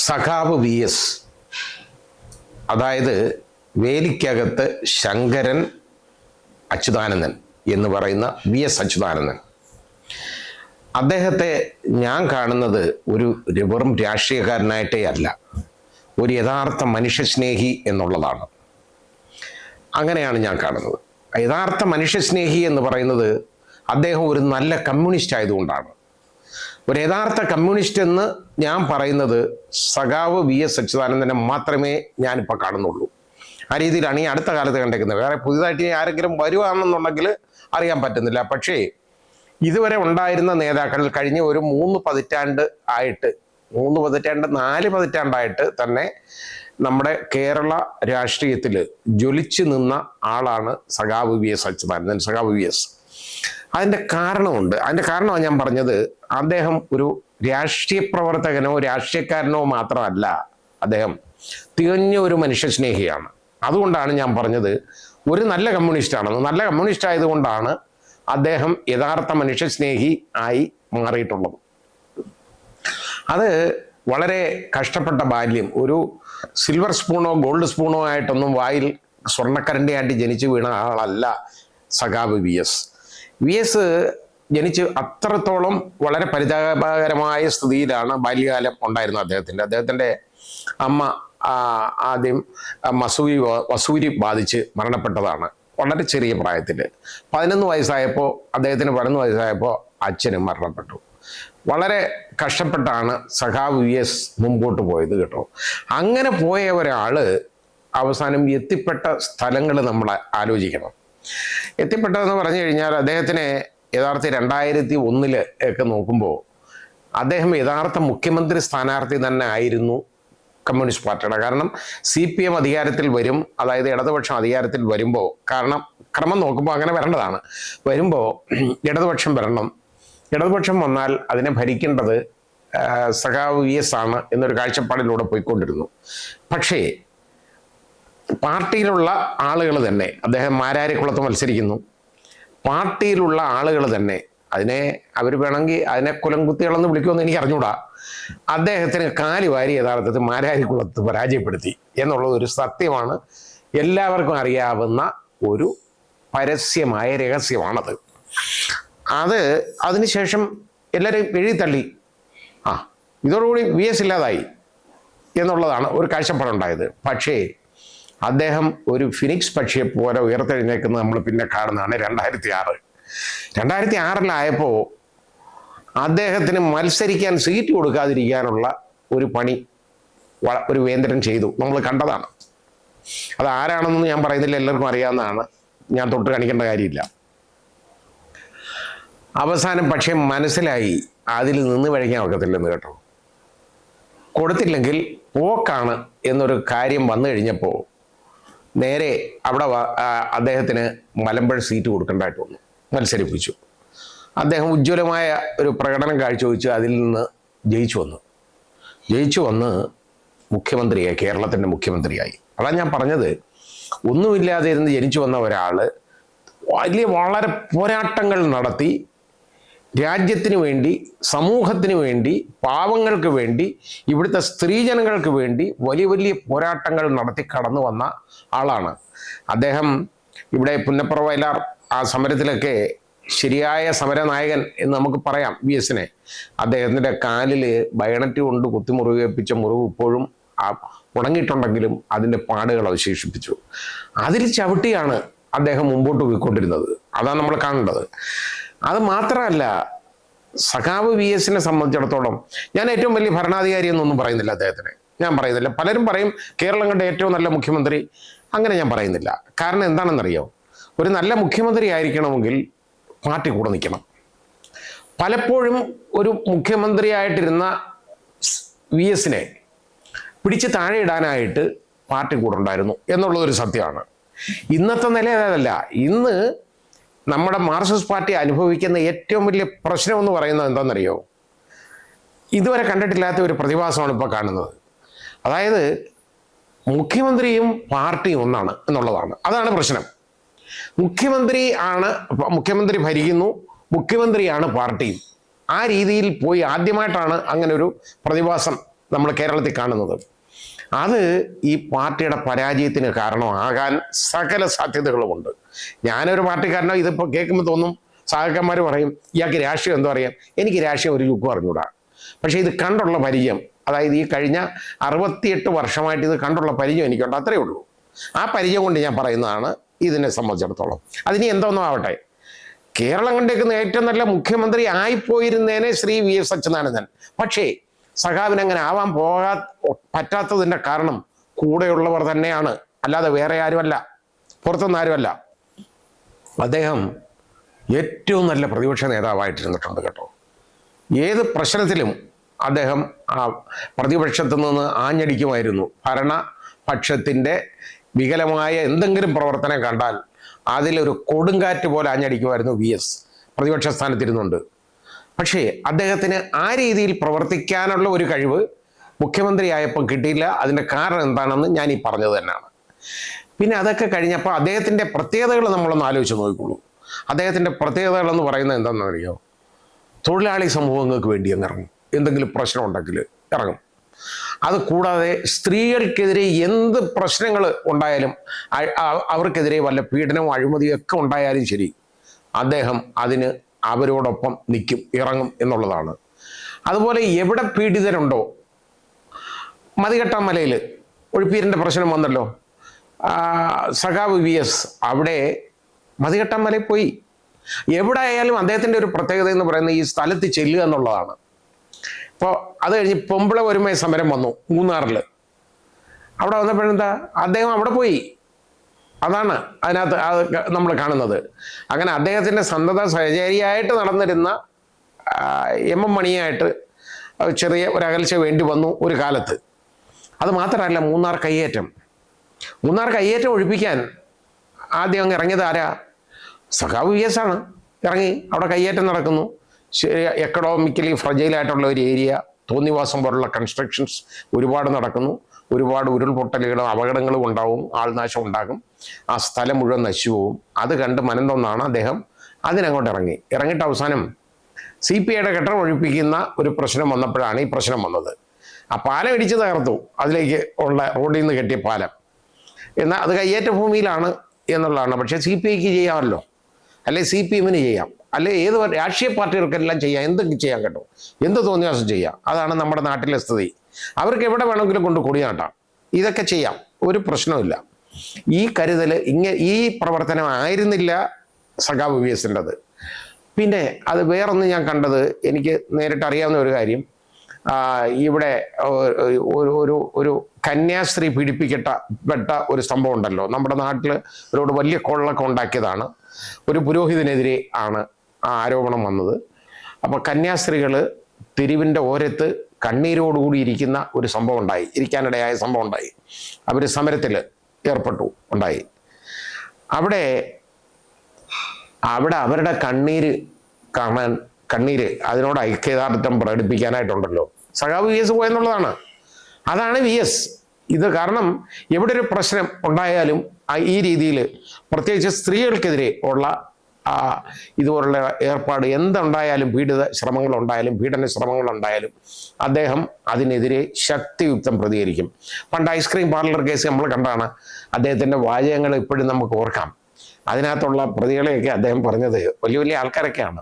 സഖാവ് V S, അതായത് വേലിക്കകത്ത് ശങ്കരൻ അച്യുതാനന്ദൻ എന്ന് പറയുന്ന വി എസ് അച്യുതാനന്ദൻ, അദ്ദേഹത്തെ ഞാൻ കാണുന്നത് ഒരു വെറും രാഷ്ട്രീയക്കാരനായിട്ടേ അല്ല, ഒരു യഥാർത്ഥ മനുഷ്യസ്നേഹി എന്നുള്ളതാണ്. അങ്ങനെയാണ് ഞാൻ കാണുന്നത്. യഥാർത്ഥ മനുഷ്യസ്നേഹി എന്ന് പറയുന്നത് അദ്ദേഹം ഒരു നല്ല കമ്മ്യൂണിസ്റ്റ് ആയതുകൊണ്ടാണ്. ഒരു യഥാർത്ഥ കമ്മ്യൂണിസ്റ്റ് എന്ന് ഞാൻ പറയുന്നത് സഖാവ് വി എസ് അച്യുതാനന്ദനെ മാത്രമേ ഞാനിപ്പോൾ കാണുന്നുള്ളൂ. ആ രീതിയിലാണ് ഈ അടുത്ത കാലത്ത് കണ്ടേക്കുന്നത്. വേറെ പുതിയതായിട്ട് ആരെങ്കിലും വരുവാണെന്നുണ്ടെങ്കിൽ അറിയാൻ പറ്റുന്നില്ല. പക്ഷേ ഇതുവരെ ഉണ്ടായിരുന്ന നേതാക്കളിൽ കഴിഞ്ഞ ഒരു 4 പതിറ്റാണ്ടായിട്ട് തന്നെ നമ്മുടെ കേരള രാഷ്ട്രീയത്തിൽ ജ്വലിച്ചു നിന്ന ആളാണ് സഖാവ് വി എസ് അച്യുതാനന്ദൻ, സഖാവ് വി എസ്. അതിൻ്റെ കാരണമുണ്ട്. അതിൻ്റെ കാരണമാണ് ഞാൻ പറഞ്ഞത്, അദ്ദേഹം ഒരു രാഷ്ട്രീയ പ്രവർത്തകനോ രാഷ്ട്രീയക്കാരനോ മാത്രമല്ല, അദ്ദേഹം തികഞ്ഞ ഒരു മനുഷ്യസ്നേഹിയാണ്. അതുകൊണ്ടാണ് ഞാൻ പറഞ്ഞത് ഒരു നല്ല കമ്മ്യൂണിസ്റ്റാണെന്ന്. നല്ല കമ്മ്യൂണിസ്റ്റ് ആയതുകൊണ്ടാണ് അദ്ദേഹം യഥാർത്ഥ മനുഷ്യസ്നേഹി ആയി മാറിയിട്ടുള്ളത്. അത് വളരെ കഷ്ടപ്പെട്ട ബാല്യം, ഒരു സിൽവർ സ്പൂണോ ഗോൾഡ് സ്പൂണോ ആയിട്ടൊന്നും വായിൽ സ്വർണ്ണക്കരണ്ടിയായിട്ട് ജനിച്ചു വീണ ആളല്ല സഖാവ് വി എസ്. വി എസ് ജനിച്ച് അത്രത്തോളം വളരെ പരിതാപകരമായ സ്ഥിതിയിലാണ് ബാല്യകാലം ഉണ്ടായിരുന്നത് അദ്ദേഹത്തിൻ്റെ അമ്മ ആദ്യം വസൂരി ബാധിച്ച് മരണപ്പെട്ടതാണ് വളരെ ചെറിയ പ്രായത്തിൽ. 11 വയസ്സായപ്പോൾ അച്ഛനും മരണപ്പെട്ടു. വളരെ കഷ്ടപ്പെട്ടാണ് സഖാവ് വി എസ് മുമ്പോട്ട് പോയത് കേട്ടോ. അങ്ങനെ പോയ ഒരാൾ അവസാനം എത്തിപ്പെട്ട സ്ഥലങ്ങൾ നമ്മൾ ആലോചിക്കണം. എത്തിപ്പെട്ടതെന്ന് പറഞ്ഞു കഴിഞ്ഞാൽ അദ്ദേഹത്തിനെ യഥാർത്ഥ 2001 ഒക്കെ നോക്കുമ്പോൾ അദ്ദേഹം യഥാർത്ഥ മുഖ്യമന്ത്രി സ്ഥാനാർത്ഥി തന്നെ ആയിരുന്നു കമ്മ്യൂണിസ്റ്റ് പാർട്ടിയുടെ. കാരണം CPM അധികാരത്തിൽ വരും, അതായത് ഇടതുപക്ഷം അധികാരത്തിൽ വരുമ്പോൾ, കാരണം ക്രമം നോക്കുമ്പോൾ അങ്ങനെ വരേണ്ടതാണ്, വരുമ്പോൾ ഇടതുപക്ഷം വരണം. ഇടതുപക്ഷം വന്നാൽ അതിനെ ഭരിക്കേണ്ടത് സഖാവ് വി എസ് ആണ് എന്നൊരു കാഴ്ചപ്പാടിലൂടെ പോയിക്കൊണ്ടിരുന്നു. പക്ഷേ പാർട്ടിയിലുള്ള ആളുകൾ തന്നെ, അദ്ദേഹം മാരാരിക്കുളത്ത് മത്സരിക്കുന്നു, പാർട്ടിയിലുള്ള ആളുകൾ തന്നെ അവർ വേണമെങ്കിൽ അതിനെ കുലംകുത്തികളെന്ന് വിളിക്കുമെന്ന് എനിക്ക് അറിഞ്ഞൂടാ, അദ്ദേഹത്തിന് കാലുവാരി യഥാർത്ഥത്തിൽ മാരാരിക്കുളത്ത് പരാജയപ്പെടുത്തി എന്നുള്ളത് ഒരു സത്യമാണ്. എല്ലാവർക്കും അറിയാവുന്ന ഒരു പരസ്യമായ രഹസ്യമാണത്. അതിനുശേഷം എല്ലാവരെയും എഴുതിത്തള്ളി. ഇതോടുകൂടി വി എസ് ഇല്ലാതായി എന്നുള്ളതാണ് ഒരു കാഴ്ചപ്പാടുണ്ടായത്. പക്ഷേ അദ്ദേഹം ഒരു ഫിനിക്സ് പക്ഷിയെ പോലെ ഉയർത്തെഴുന്നേക്കുന്നത് നമ്മൾ പിന്നെ കാണുന്നതാണ് 2006 അദ്ദേഹത്തിന് മത്സരിക്കാൻ സീറ്റ് കൊടുക്കാതിരിക്കാനുള്ള ഒരു പണി ഒരു വേന്ദ്രൻ ചെയ്തു, നമ്മൾ കണ്ടതാണ്. അത് ആരാണെന്നൊന്നും ഞാൻ പറയുന്നില്ല, എല്ലാവർക്കും അറിയാവുന്നതാണ്, ഞാൻ തൊട്ട് കാണിക്കേണ്ട കാര്യമില്ല. അവസാനം പക്ഷേ മനസ്സിലായി അതിൽ നിന്ന് വഴിക്കാൻ ഒക്കത്തില്ലെന്ന് കേട്ടോ. കൊടുത്തില്ലെങ്കിൽ പോക്കാണ് എന്നൊരു കാര്യം വന്നു കഴിഞ്ഞപ്പോൾ നേരെ അവിടെ അദ്ദേഹത്തിന് മലമ്പുഴ സീറ്റ് കൊടുക്കേണ്ടതായിട്ട് വന്നു. മത്സരിപ്പിച്ചു. അദ്ദേഹം ഉജ്ജ്വലമായ ഒരു പ്രകടനം കാഴ്ചവെച്ച് അതിൽ നിന്ന് ജയിച്ചു വന്ന് മുഖ്യമന്ത്രിയായി, കേരളത്തിൻ്റെ മുഖ്യമന്ത്രിയായി. അതാണ് ഞാൻ പറഞ്ഞത്, ഒന്നുമില്ലാതെ ഇരുന്ന് ജനിച്ചു വന്ന ഒരാൾ വളരെ പോരാട്ടങ്ങൾ നടത്തി രാജ്യത്തിന് വേണ്ടി, സമൂഹത്തിന് വേണ്ടി, പാവങ്ങൾക്ക് വേണ്ടി, ഇവിടുത്തെ സ്ത്രീജനങ്ങൾക്ക് വേണ്ടി വലിയ പോരാട്ടങ്ങൾ നടത്തി കടന്നു വന്ന ആളാണ് അദ്ദേഹം. ഇവിടെ പുന്നപ്ര വയലാർ ആ സമരത്തിലൊക്കെ ശരിയായ സമരനായകൻ എന്ന് നമുക്ക് പറയാം വി എസിനെ. അദ്ദേഹത്തിൻ്റെ കാലിൽ ബയണറ്റ് കൊണ്ട് കുത്തിമുറിവേൽപ്പിച്ച മുറിവ് ഇപ്പോഴും ഉണങ്ങിയിട്ടുണ്ടെങ്കിലും അതിൻ്റെ പാടുകൾ അവശേഷിപ്പിച്ചു. അതിൽ ചവിട്ടിയാണ് അദ്ദേഹം മുമ്പോട്ട് പോയിക്കൊണ്ടിരുന്നത്. അതാണ് നമ്മൾ കാണേണ്ടത്. അത് മാത്രമല്ല, സഖാവ് വി എസിനെ സംബന്ധിച്ചിടത്തോളം ഞാൻ ഏറ്റവും വലിയ ഭരണാധികാരി എന്നൊന്നും പറയുന്നില്ല അദ്ദേഹത്തിന്. ഞാൻ പറയുന്നില്ല. പലരും പറയും കേരളം കണ്ട ഏറ്റവും നല്ല മുഖ്യമന്ത്രി. അങ്ങനെ ഞാൻ പറയുന്നില്ല. കാരണം എന്താണെന്നറിയോ, ഒരു നല്ല മുഖ്യമന്ത്രി ആയിരിക്കണമെങ്കിൽ പാർട്ടി കൂടെ നിൽക്കണം. പലപ്പോഴും ഒരു മുഖ്യമന്ത്രിയായിട്ടിരുന്ന വി എസിനെ പിടിച്ച് താഴെ ഇടാനായിട്ട് പാർട്ടി കൂടെ ഉണ്ടായിരുന്നു എന്നുള്ളതൊരു സത്യമാണ്. ഇന്നത്തെ നില അതല്ല. ഇന്ന് നമ്മുടെ മാർക്സിസ്റ്റ് പാർട്ടി അനുഭവിക്കുന്ന ഏറ്റവും വലിയ പ്രശ്നം എന്ന് പറയുന്നത് എന്താണെന്നറിയോ, ഇതുവരെ കണ്ടിട്ടില്ലാത്ത ഒരു പ്രതിഭാസമാണ് ഇപ്പോൾ കാണുന്നത്. അതായത് മുഖ്യമന്ത്രിയും പാർട്ടിയും ഒന്നാണ് എന്നുള്ളതാണ്. അതാണ് പ്രശ്നം. മുഖ്യമന്ത്രി ഭരിക്കുന്നു, മുഖ്യമന്ത്രിയാണ് പാർട്ടിയും. ആ രീതിയിൽ പോയി ആദ്യമായിട്ടാണ് അങ്ങനെ ഒരു പ്രതിഭാസം നമ്മൾ കേരളത്തിൽ കാണുന്നത്. അത് ഈ പാർട്ടിയുടെ പരാജയത്തിന് കാരണമാകാൻ സകല സാധ്യതകളുമുണ്ട്. ഞാനൊരു പാർട്ടിക്കാരനോ ഇതിപ്പോൾ കേൾക്കുമ്പോൾ തോന്നും, സഹാക്കന്മാർ പറയും ഇയാൾക്ക് രാഷ്ട്രീയം എന്തോ അറിയാം. എനിക്ക് രാഷ്ട്രീയം ഒരു ലുക്കും അറിഞ്ഞൂടാ. പക്ഷേ ഇത് കണ്ടുള്ള പരിചയം, അതായത് ഈ കഴിഞ്ഞ 68 വർഷമായിട്ട് ഇത് കണ്ടുള്ള പരിചയം എനിക്കുണ്ട്, അത്രയേ ഉള്ളൂ. ആ പരിചയം കൊണ്ട് ഞാൻ പറയുന്നതാണ് ഇതിനെ സംബന്ധിച്ചിടത്തോളം. അതിനി എന്തോന്നും ആവട്ടെ, കേരളം കണ്ടേക്കുന്ന ഏറ്റവും നല്ല മുഖ്യമന്ത്രി ആയിപ്പോയിരുന്നേനെ ശ്രീ VS അച്യുതാനന്ദൻ. പക്ഷേ സഖാവിന് അങ്ങനെ ആവാൻ പറ്റാത്തതിൻ്റെ കാരണം കൂടെയുള്ളവർ തന്നെയാണ്, അല്ലാതെ വേറെ ആരുമല്ല, പുറത്തുനിന്ന് ആരുമല്ല. അദ്ദേഹം ഏറ്റവും നല്ല പ്രതിപക്ഷ നേതാവായിട്ടിരുന്നിട്ടുണ്ട് കേട്ടോ. ഏത് പ്രശ്നത്തിലും അദ്ദേഹം ആ പ്രതിപക്ഷത്തു നിന്ന് ആഞ്ഞടിക്കുമായിരുന്നു. ഭരണപക്ഷത്തിൻ്റെ വികലമായ എന്തെങ്കിലും പ്രവർത്തനം കണ്ടാൽ അതിലൊരു കൊടുങ്കാറ്റ് പോലെ ആഞ്ഞടിക്കുമായിരുന്നു VS പ്രതിപക്ഷ സ്ഥാനത്തിരുന്നുണ്ട്. പക്ഷേ അദ്ദേഹത്തിന് ആ രീതിയിൽ പ്രവർത്തിക്കാനുള്ള ഒരു കഴിവ് മുഖ്യമന്ത്രിയായപ്പോൾ കിട്ടിയില്ല. അതിൻ്റെ കാരണം എന്താണെന്ന് ഞാൻ ഈ പറഞ്ഞത് തന്നെയാണ്. പിന്നെ അതൊക്കെ കഴിഞ്ഞപ്പോൾ അദ്ദേഹത്തിൻ്റെ പ്രത്യേകതകൾ നമ്മളൊന്ന് ആലോചിച്ച് നോക്കിക്കോളൂ. അദ്ദേഹത്തിൻ്റെ പ്രത്യേകതകളെന്ന് പറയുന്നത് എന്താണെന്ന് അറിയോ? തൊഴിലാളി സമൂഹങ്ങൾക്ക് വേണ്ടി അങ്ങ് ഇറങ്ങും, എന്തെങ്കിലും പ്രശ്നം ഉണ്ടെങ്കിൽ ഇറങ്ങും. അത് കൂടാതെ സ്ത്രീകൾക്കെതിരെ എന്ത് പ്രശ്നങ്ങൾ ഉണ്ടായാലും, അവർക്കെതിരെ വല്ല പീഡനവും അഴിമതിയും ഒക്കെ ഉണ്ടായാലും ശരി, അദ്ദേഹം അതിന് അവരോടൊപ്പം നിൽക്കും, ഇറങ്ങും എന്നുള്ളതാണ്. അതുപോലെ എവിടെ പീഡിതരുണ്ടോ, മതികെട്ടാമലയിൽ ഒഴിപ്പീരിൻ്റെ പ്രശ്നം വന്നല്ലോ, സഖാവ് VS അവിടെ മതികെട്ടാമലയിൽ പോയി. എവിടെ ആയാലും അദ്ദേഹത്തിൻ്റെ ഒരു പ്രത്യേകത എന്ന് പറയുന്നത് ഈ സ്ഥലത്ത് ചെല്ലുക എന്നുള്ളതാണ്. ഇപ്പോൾ അത് കഴിഞ്ഞ് പൊമ്പിള ഒരുമയ സമരം വന്നു മൂന്നാറിൽ. അവിടെ വന്നപ്പോഴെന്താ, അദ്ദേഹം അവിടെ പോയി. അതാണ് അതിനകത്ത് നമ്മൾ കാണുന്നത്. അങ്ങനെ അദ്ദേഹത്തിൻ്റെ സന്തത സഹചാരിയായിട്ട് നടന്നിരുന്ന MM മണിയായിട്ട് ചെറിയ ഒരകൽച്ച വേണ്ടി വന്നു ഒരു കാലത്ത്. അത് മാത്രമല്ല, മൂന്നാർ കയ്യേറ്റം ഒഴിപ്പിക്കാൻ ആദ്യം അങ്ങ് ഇറങ്ങിയത് ആരാ? സഖാവ് VS ആണ്. ഇറങ്ങി അവിടെ കയ്യേറ്റം നടക്കുന്നു. എക്കണോമിക്കലി ഫ്രജൈലായിട്ടുള്ള ഒരു ഏരിയ, തോന്നിവാസം പോലുള്ള കൺസ്ട്രക്ഷൻസ് ഒരുപാട് നടക്കുന്നു. ഒരുപാട് ഉരുൾപൊട്ടലുകളും അപകടങ്ങളും ഉണ്ടാവും, ആൾനാശം ഉണ്ടാകും, ആ സ്ഥലം മുഴുവൻ നശിച്ചു പോവും. അത് കണ്ട് മനംതൊന്നാണ് അദ്ദേഹം അതിനങ്ങോട്ട് ഇറങ്ങിയിട്ട് അവസാനം CPIയുടെ കെട്ടം ഒഴിപ്പിക്കുന്ന ഒരു പ്രശ്നം വന്നപ്പോഴാണ് ഈ പ്രശ്നം വന്നത്. ആ പാലം ഇടിച്ച് തകർത്തു, അതിലേക്ക് ഉള്ള റോഡിൽ നിന്ന് കെട്ടിയ പാലം. എന്നാൽ അത് കയ്യേറ്റ ഭൂമിയിലാണ് എന്നുള്ളതാണ്. പക്ഷേ CPIക്ക് ചെയ്യാമല്ലോ, അല്ലെ CPMന് ചെയ്യാം, അല്ലെ ഏത് രാഷ്ട്രീയ പാർട്ടികൾക്കെല്ലാം ചെയ്യാം, എന്തൊക്കെ ചെയ്യാൻ കേട്ടോ, എന്ത് തോന്നിയാസം ചെയ്യാം. അതാണ് നമ്മുടെ നാട്ടിലെ സ്ഥിതി. അവർക്ക് എവിടെ വേണമെങ്കിലും കൊണ്ട് കൊടിയാട്ടാം, ഇതൊക്കെ ചെയ്യാം, ഒരു പ്രശ്നമില്ല. ഈ കരുതൽ ഈ പ്രവർത്തനം ആയിരുന്നില്ല സഖാവ് VSൻ്റെത്. പിന്നെ അത് വേറൊന്ന് ഞാൻ കണ്ടത്, എനിക്ക് നേരിട്ട് അറിയാവുന്ന ഒരു കാര്യം, ഇവിടെ ഒരു കന്യാസ്ത്രീ പീഡിപ്പിക്കപ്പെട്ട ഒരു സംഭവം ഉണ്ടല്ലോ നമ്മുടെ നാട്ടിൽ. ഒരുപാട് വലിയ കൊള്ളൊക്കെ ഉണ്ടാക്കിയതാണ്. ഒരു പുരോഹിതനെതിരെ ആണ് ആ ആരോപണം വന്നത്. അപ്പോൾ കന്യാസ്ത്രീകൾ തെരുവിൻ്റെ ഓരത്ത് കണ്ണീരോടുകൂടി ഇരിക്കുന്ന ഒരു സംഭവം ഉണ്ടായി, ഇരിക്കാനിടയായ സംഭവം ഉണ്ടായി. അവർ സമരത്തിൽ ഉണ്ടായി. അവിടെ അവരുടെ കണ്ണീര് കാണാൻ, അതിനോട് ഐക്യദാർഢ്യം പ്രകടിപ്പിക്കാനായിട്ടുണ്ടല്ലോ സഖാവ് VS പോയെന്നുള്ളതാണ്. അതാണ് VS. ഇത് കാരണം എവിടെ ഒരു പ്രശ്നം ഉണ്ടായാലും ഈ രീതിയിൽ, പ്രത്യേകിച്ച് സ്ത്രീകൾക്കെതിരെ ഉള്ള ഇതുപോലുള്ള ഏർപ്പാട് എന്തുണ്ടായാലും, പീഡന ശ്രമങ്ങളുണ്ടായാലും അദ്ദേഹം അതിനെതിരെ ശക്തിയുക്തം പ്രതികരിക്കും. പണ്ട് ഐസ്ക്രീം പാർലർ കേസ് നമ്മൾ കണ്ടാണ്. അദ്ദേഹത്തിൻ്റെ വാചകങ്ങൾ ഇപ്പോഴും നമുക്ക് ഓർക്കാം. അതിനകത്തുള്ള പ്രതികളെയൊക്കെ അദ്ദേഹം പറഞ്ഞത് വലിയ വലിയ ആൾക്കാരൊക്കെയാണ്.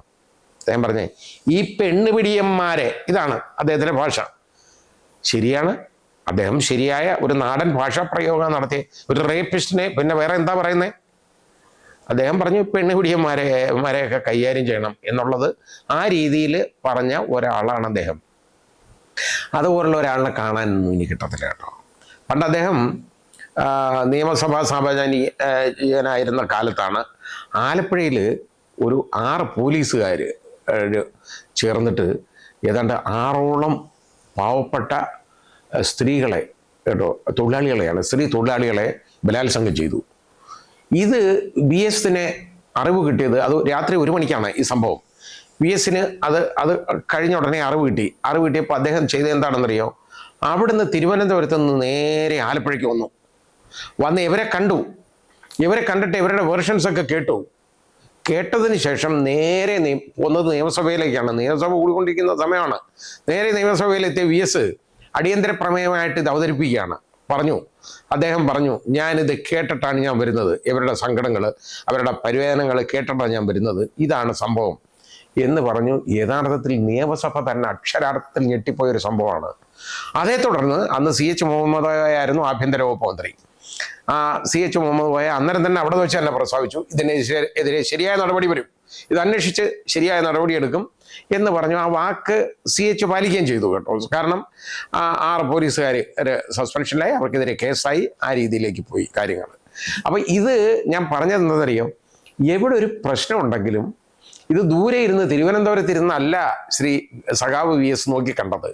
അദ്ദേഹം പറഞ്ഞേ, ഈ പെണ്ണുപിടിയന്മാരെ, ഇതാണ് അദ്ദേഹത്തിൻ്റെ ഭാഷ. ശരിയാണ്, അദ്ദേഹം ശരിയായ ഒരു നാടൻ ഭാഷാ പ്രയോഗം നടത്തി. ഒരു റേപ്പിസ്റ്റിനെ പിന്നെ വേറെ എന്താ പറയുന്നത്? അദ്ദേഹം പറഞ്ഞു പെണ്ണുപിടിയന്മാരെയൊക്കെ കൈകാര്യം ചെയ്യണം എന്നുള്ളത്. ആ രീതിയിൽ പറഞ്ഞ ഒരാളാണ് അദ്ദേഹം. അതുപോലുള്ള ഒരാളിനെ കാണാനൊന്നും ഇനി കിട്ടത്തില്ല കേട്ടോ. പണ്ട് അദ്ദേഹം നിയമസഭാ സാമാജികനായിരുന്ന കാലത്താണ് ആലപ്പുഴയിൽ ഒരു 6 പോലീസുകാർ ചേർന്നിട്ട് ഏതാണ്ട് 6ഓളം പാവപ്പെട്ട സ്ത്രീകളെ കേട്ടോ, സ്ത്രീ തൊഴിലാളികളെ ബലാത്സംഗം ചെയ്തു. ഇത് VSന് അറിവ് കിട്ടിയത്, അത് രാത്രി 1 മണിക്കാണ് ഈ സംഭവം. VSന് അത് കഴിഞ്ഞ ഉടനെ അറിവ് കിട്ടിയപ്പോൾ അദ്ദേഹം ചെയ്തത് എന്താണെന്നറിയോ? അവിടുന്ന് തിരുവനന്തപുരത്ത് നിന്ന് നേരെ ആലപ്പുഴയ്ക്ക് വന്ന് ഇവരെ കണ്ടിട്ട് ഇവരുടെ വേർഷൻസൊക്കെ കേട്ടതിന് ശേഷം നേരെ പോകുന്നത് നിയമസഭയിലേക്കാണ്. നിയമസഭ കൂടിക്കൊണ്ടിരിക്കുന്ന സമയമാണ്. നേരെ നിയമസഭയിലെത്തിയ VS അടിയന്തര പ്രമേയമായിട്ട് ഇത് അവതരിപ്പിക്കുകയാണ്. അദ്ദേഹം പറഞ്ഞു, ഞാനിത് കേട്ടിട്ടാണ് ഞാൻ വരുന്നത്, ഇവരുടെ സങ്കടങ്ങൾ, അവരുടെ പരിവേദനകൾ കേട്ടിട്ടാണ് ഞാൻ വരുന്നത്, ഇതാണ് സംഭവം എന്ന് പറഞ്ഞു. യഥാർത്ഥത്തിൽ നിയമസഭ തന്നെ അക്ഷരാർത്ഥത്തിൽ ഞെട്ടിപ്പോയൊരു സംഭവമാണ്. അതേ തുടർന്ന് അന്ന് CH മുഹമ്മദ് കോയ ആയിരുന്നു ആഭ്യന്തര വകുപ്പ് മന്ത്രി. CH മുഹമ്മദ് കോയ അന്നേരം തന്നെ അവിടെ വെച്ച് തന്നെ പ്രസ്താവിച്ചു, ഇതിനെതിരെ ശരിയായ നടപടി വരും, ഇത് അന്വേഷിച്ച് ശരിയായ നടപടിയെടുക്കും എന്ന് പറഞ്ഞു. ആ വാക്ക് CH പാലിക്കുകയും ചെയ്തു കേട്ടോ. കാരണം 6 പോലീസുകാർ സസ്പെൻഷനിലായി, അവർക്കെതിരെ കേസായി, ആ രീതിയിലേക്ക് പോയി കാര്യങ്ങൾ. അപ്പം ഇത് ഞാൻ പറഞ്ഞത് എന്താണെന്നറിയോ, എവിടെ ഒരു പ്രശ്നമുണ്ടെങ്കിലും ഇത് ദൂരെ ഇരുന്ന് തിരുവനന്തപുരത്തിരുന്നല്ല സഖാവ് VS നോക്കിക്കണ്ടത്,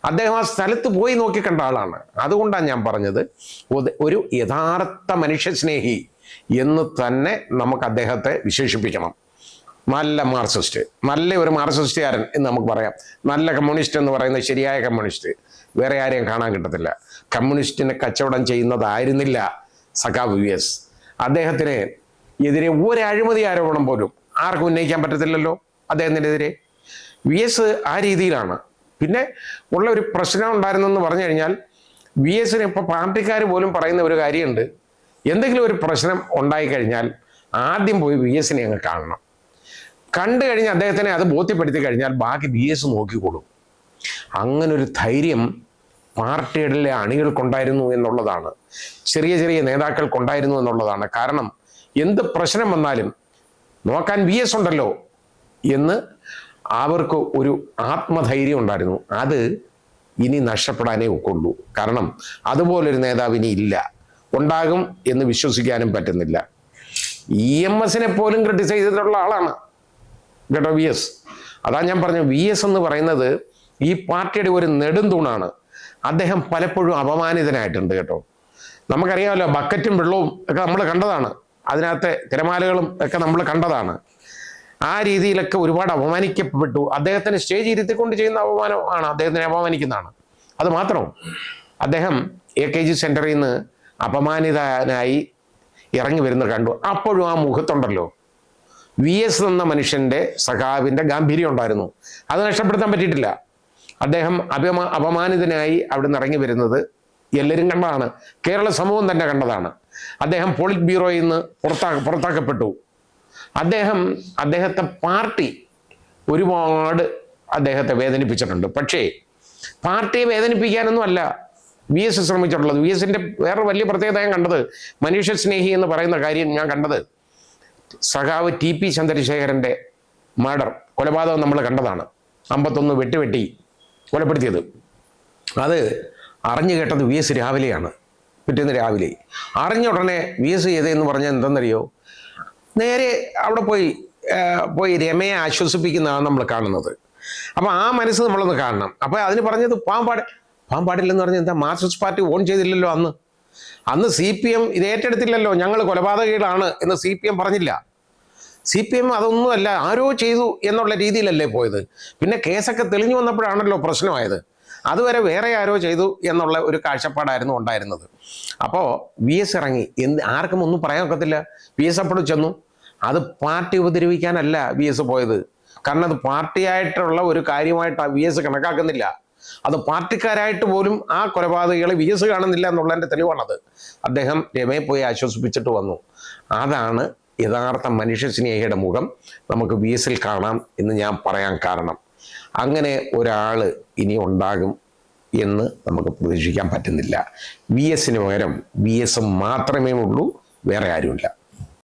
അദ്ദേഹം ആ സ്ഥലത്ത് പോയി നോക്കിക്കണ്ട ആളാണ്. അതുകൊണ്ടാണ് ഞാൻ പറഞ്ഞത് ഒരു യഥാർത്ഥ മനുഷ്യസ്നേഹി എന്ന് തന്നെ നമുക്ക് അദ്ദേഹത്തെ വിശേഷിപ്പിക്കണം. നല്ല മാർക്സിസ്റ്റ്, നല്ല ഒരു മാർക്സിസ്റ്റുകാരൻ എന്ന് നമുക്ക് പറയാം. നല്ല കമ്മ്യൂണിസ്റ്റ് എന്ന് പറയുന്നത് ശരിയായ കമ്മ്യൂണിസ്റ്റ് വേറെ ആരെയും കാണാൻ കിട്ടത്തില്ല. കമ്മ്യൂണിസ്റ്റിനെ കച്ചവടം ചെയ്യുന്നതായിരുന്നില്ല സഖാവ് VS. അദ്ദേഹത്തിന് എതിരെ ഒരു അഴിമതി ആരോപണം പോലും ആർക്കും ഉന്നയിക്കാൻ പറ്റത്തില്ലല്ലോ അദ്ദേഹത്തിനെതിരെ. VS ആ രീതിയിലാണ്. പിന്നെ ഉള്ള ഒരു പ്രശ്നം ഉണ്ടായിരുന്നെന്ന് പറഞ്ഞു കഴിഞ്ഞാൽ, VSന് ഇപ്പോൾ പാർട്ടിക്കാർ പോലും പറയുന്ന ഒരു കാര്യമുണ്ട്, എന്തെങ്കിലും ഒരു പ്രശ്നം ഉണ്ടായിക്കഴിഞ്ഞാൽ ആദ്യം പോയി VSനെ അങ്ങ് കാണണം. കണ്ടു കഴിഞ്ഞ് അദ്ദേഹത്തിനെ അത് ബോധ്യപ്പെടുത്തി കഴിഞ്ഞാൽ ബാക്കി VS നോക്കിക്കോളും. അങ്ങനൊരു ധൈര്യം പാർട്ടിയുടെ അണികൾക്കുണ്ടായിരുന്നു എന്നുള്ളതാണ്, ചെറിയ ചെറിയ നേതാക്കൾക്കുണ്ടായിരുന്നു എന്നുള്ളതാണ്. കാരണം എന്ത് പ്രശ്നം വന്നാലും നോക്കാൻ VS ഉണ്ടല്ലോ എന്ന് അവർക്ക് ഒരു ആത്മധൈര്യം ഉണ്ടായിരുന്നു. അത് ഇനി നഷ്ടപ്പെടാനേ ഒക്കുള്ളൂ. കാരണം അതുപോലൊരു നേതാവ് ഇനി ഇല്ല, ഉണ്ടാകും എന്ന് വിശ്വസിക്കാനും പറ്റുന്നില്ല. EMSനെ പോലും ക്രിട്ടിസൈസ് ചെയ്തിട്ടുള്ള ആളാണ് കേട്ടോ VS. അതാ ഞാൻ പറഞ്ഞു, VS എന്ന് പറയുന്നത് ഈ പാർട്ടിയുടെ ഒരു നെടുംതൂണാണ്. അദ്ദേഹം പലപ്പോഴും അപമാനിതനായിട്ടുണ്ട് കേട്ടോ. നമുക്കറിയാമല്ലോ, ബക്കറ്റും വെള്ളവും ഒക്കെ നമ്മൾ കണ്ടതാണ്, അതിനകത്തെ തിരമാലകളും ഒക്കെ നമ്മൾ കണ്ടതാണ്. ആ രീതിയിലൊക്കെ ഒരുപാട് അപമാനിക്കപ്പെട്ടു. അദ്ദേഹത്തിന് സ്റ്റേജ് ഇരുത്തിക്കൊണ്ട് ചെയ്യുന്ന അപമാനമാണ്, അദ്ദേഹത്തിനെ അപമാനിക്കുന്നതാണ്. അത് മാത്രം, അദ്ദേഹം AKG സെന്ററിൽ നിന്ന് അപമാനിതനായി ഇറങ്ങി വരുന്ന കണ്ടു. അപ്പോഴും ആ മുഖത്തുണ്ടല്ലോ VS എന്ന മനുഷ്യൻ്റെ സഖാവിൻ്റെ ഗാംഭീര്യം ഉണ്ടായിരുന്നു. അത് നഷ്ടപ്പെടുത്താൻ പറ്റിയിട്ടില്ല. അദ്ദേഹം അപമാനിതനായി അവിടെ നിന്ന് ഇറങ്ങി വരുന്നത് എല്ലാവരും കണ്ടതാണ്, കേരള സമൂഹം തന്നെ കണ്ടതാണ്. അദ്ദേഹം പോളിറ്റ് ബ്യൂറോയിൽ നിന്ന് പുറത്താക്കപ്പെട്ടു. അദ്ദേഹത്തെ പാർട്ടി ഒരുപാട് അദ്ദേഹത്തെ വേദനിപ്പിച്ചിട്ടുണ്ട്. പക്ഷേ പാർട്ടിയെ വേദനിപ്പിക്കാനൊന്നും അല്ല VS ശ്രമിച്ചിട്ടുള്ളത്. VSന്റെ വേറെ വലിയ പ്രത്യേകത ഞാൻ കണ്ടത്, മനുഷ്യസ്നേഹി എന്ന് പറയുന്ന കാര്യം ഞാൻ കണ്ടത്, സഖാവ് TP ചന്ദ്രശേഖരൻ്റെ മർഡർ, കൊലപാതകം നമ്മൾ കണ്ടതാണ്. 51 വെട്ടി കൊലപ്പെടുത്തിയത്. അത് അറിഞ്ഞു കേട്ടത് VS രാവിലെയാണ്, പിറ്റേന്ന് രാവിലെ. അറിഞ്ഞ ഉടനെ VS ചെയ്തതെന്ന് പറഞ്ഞാൽ എന്തെന്നറിയോ, നേരെ അവിടെ പോയി രമയെ ആശ്വസിപ്പിക്കുന്നതാണ് നമ്മൾ കാണുന്നത്. അപ്പം ആ മനസ്സ് നമ്മളൊന്ന് കാണണം. അപ്പം അതിന് പറഞ്ഞത് പാമ്പാടില്ലെന്ന് പറഞ്ഞാൽ എന്താ, മാർക്സിസ്റ്റ് പാർട്ടി ഓൺ ചെയ്തില്ലല്ലോ അന്ന് CPM ഇത് ഏറ്റെടുത്തില്ലല്ലോ, ഞങ്ങൾ കൊലപാതകികളാണ് എന്ന് CPM പറഞ്ഞില്ല. CPM അതൊന്നുമല്ല, ആരോ ചെയ്തു എന്നുള്ള രീതിയിലല്ലേ പോയത്. പിന്നെ കേസൊക്കെ തെളിഞ്ഞു വന്നപ്പോഴാണല്ലോ പ്രശ്നമായത്. അതുവരെ വേറെ ആരോ ചെയ്തു എന്നുള്ള ഒരു കാഴ്ചപ്പാടായിരുന്നു ഉണ്ടായിരുന്നത്. അപ്പോൾ VS ഇറങ്ങി, ആർക്കും ഒന്നും പറയാൻ ഒക്കത്തില്ല. VS അപ്പോഴും ചെന്നു. അത് പാർട്ടി ഉപദ്രവിക്കാനല്ല VS പോയത്. കാരണം അത് പാർട്ടിയായിട്ടുള്ള ഒരു കാര്യമായിട്ട് VS കണക്കാക്കുന്നില്ല. അത് പാർട്ടിക്കാരായിട്ട് പോലും ആ കൊലപാതകികളെ VS കാണുന്നില്ല എന്നുള്ളതിൻ്റെ തെളിവാണത്. അദ്ദേഹം രമയെ പോയി ആശ്വസിപ്പിച്ചിട്ട് വന്നു. അതാണ് യഥാർത്ഥ മനുഷ്യസ്നേഹിയുടെ മുഖം നമുക്ക് VSൽ കാണാം എന്ന് ഞാൻ പറയാൻ കാരണം. അങ്ങനെ ഒരാൾ ഇനി ഉണ്ടാകും എന്ന് നമുക്ക് പ്രതീക്ഷിക്കാൻ പറ്റുന്നില്ല. VSന് പകരം VS മാത്രമേ ഉള്ളൂ, വേറെ ആരുമില്ല.